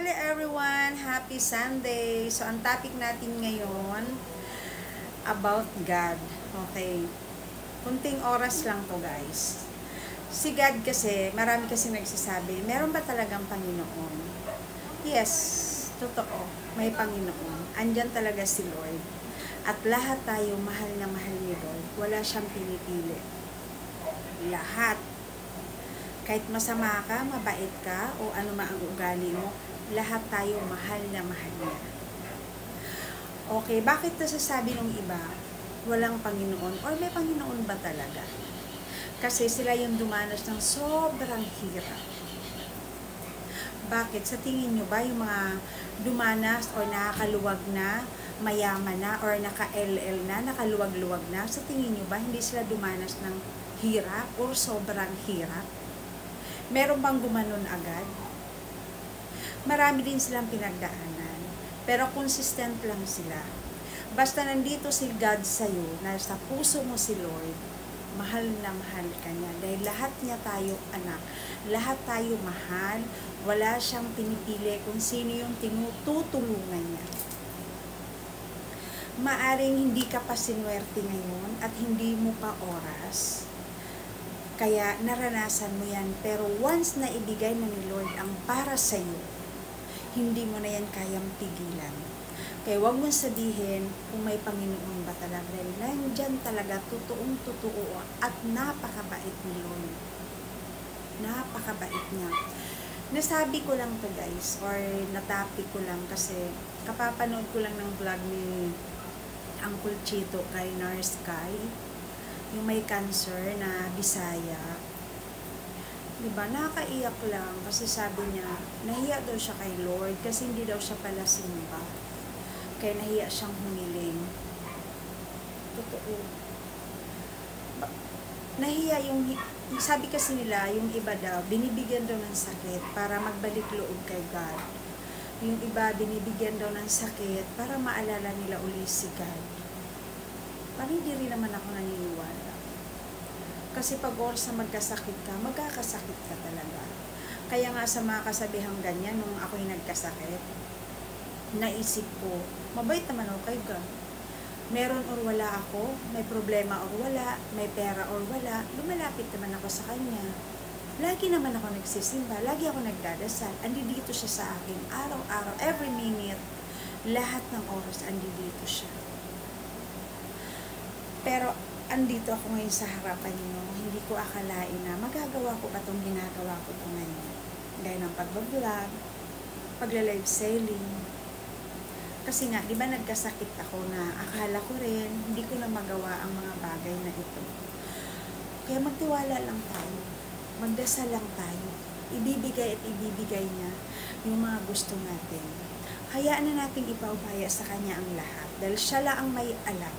Hello everyone! Happy Sunday! So, ang topic natin ngayon about God. Okay. Kunting oras lang to guys. Si God kasi, marami kasi nagsasabi, meron ba talagang Panginoon? Yes, totoo. May Panginoon. Andyan talaga si Lord. At lahat tayo mahal na mahal ni Lord. Wala siyang pinipili. Lahat. Kahit masama ka, mabait ka, o ano man ang ugali mo, lahat tayo mahal na mahal niya. Okay, bakit nasasabi ng iba, walang Panginoon? Or may Panginoon ba talaga? Kasi sila yung dumanas ng sobrang hirap. Bakit? Sa tingin nyo ba yung mga dumanas or nakakaluwag na, mayaman na, or naka-LL na, nakaluwag-luwag na, sa tingin nyo ba hindi sila dumanas ng hirap or sobrang hirap? Meron bang gumanon agad? Marami din silang pinagdaanan, pero consistent lang sila. Basta nandito si God sa'yo, nasa puso mo si Lord, mahal na mahal ka niya. Dahil lahat niya tayo anak, lahat tayo mahal, wala siyang pinipili kung sino yung tinutulungan niya. Maaring hindi ka pa sinwerte ngayon at hindi mo pa oras, kaya naranasan mo yan, pero once na ibigay na ni Lord ang para sa'yo, hindi mo na yan kayang pigilan. Kaya huwag mong sabihin kung may Panginoon ba talaga. Dahil nandyan talaga, totoong totoo at napakabait ni Lord. Napakabait niya. Nasabi ko lang to guys, or natopic ko lang kasi kapapanood ko lang ng vlog ni Uncle Chito kay Nars Sky, yung may cancer na Bisaya. Diba, nakakaiyak lang kasi sabi niya, nahiya daw siya kay Lord kasi hindi daw siya pala simba. Kaya nahiya siyang humiling. Totoo. Nahiya yung, sabi kasi nila, yung iba daw, binibigyan daw ng sakit para magbalik loob kay God. Yung iba, binibigyan daw ng sakit para maalala nila uli si God. Parang hindi rin naman ako naniniwala. Kasi pag oras na magkasakit ka, magkakasakit ka talaga. Kaya nga sa mga kasabihang ganyan, nung ako'y nagkasakit, naisip ko, mabait naman ako kay God. Meron or wala ako, may problema or wala, may pera or wala, lumalapit naman ako sa Kanya. Lagi naman ako nagsisimba, lagi ako nagdadasal. Andito siya sa akin, araw-araw, every minute, lahat ng oras, andito siya. Pero, andito ako ngayon sa harapan niyo, hindi ko akalain na magagawa ko pa itong ginagawa ko ito ngayon. Gaya ng pag-vlog, pagla-live selling. Kasi nga, di ba nagkasakit ako na akala ko rin, hindi ko na magawa ang mga bagay na ito. Kaya magtiwala lang tayo, magdasal lang tayo, ibibigay at ibibigay niya yung mga gusto natin. Hayaan na nating ipaubaya sa Kanya ang lahat, dahil siya lang ang may alam.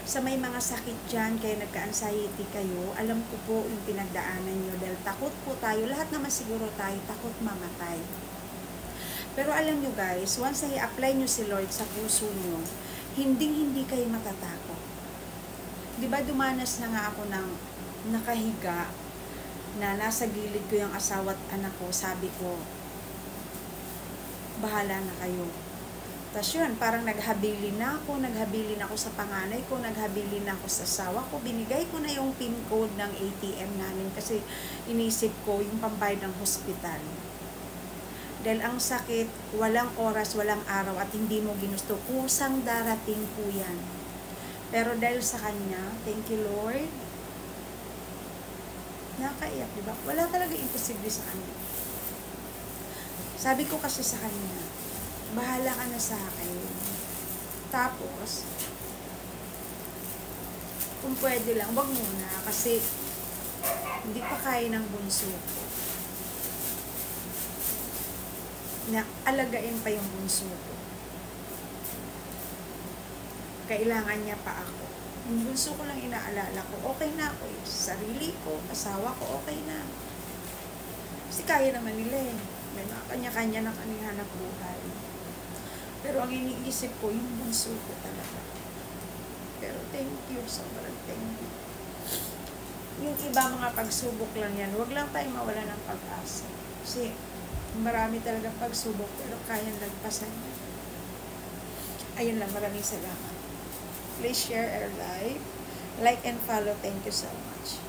Sa may mga sakit dyan, kaya nagka-anxiety kayo, alam ko po yung pinagdaanan nyo, dahil takot po tayo, lahat naman siguro tayo, takot mamatay. Pero alam nyo guys, once na i-apply nyo si Lord sa puso nyo, hindi kayo matatakot. Diba dumanas na nga ako ng nakahiga, na nasa gilid ko yung asawa at anak ko, sabi ko, bahala na kayo. Tapos yun, parang naghabilin ako sa panganay ko, naghabilin ako sa asawa ko, binigay ko na yung PIN code ng ATM namin kasi inisip ko yung pambayad ng hospital. Dahil ang sakit, walang oras, walang araw at hindi mo ginusto, kusang darating po yan. Pero dahil sa Kanya, thank you Lord, nakaiyak, diba? Wala talaga imposible sa Kanya. Sabi ko kasi sa Kanya, bahala ka na sa akin. Tapos, kung pwede lang, wag muna. Kasi, hindi pa kaya ng bunso ko. Na alagain pa yung bunso ko. Kailangan niya pa ako. Yung bunso ko lang inaalala ko, okay na ako. Sarili ko, asawa ko, okay na. Kasi kaya naman nila eh. May mga kanya-kanya na kanilang hanap buhay. Pero ang iniisip ko, yung bunso ko talaga. Pero thank you, sobrang thank you. Yung iba mga pagsubok lang yan, huwag lang tayong mawala ng pag-asa. Kasi Marami talagang pagsubok pero kayang lagpasan. Ayun lang, maraming salamat. Please share our live. Like and follow. Thank you so much.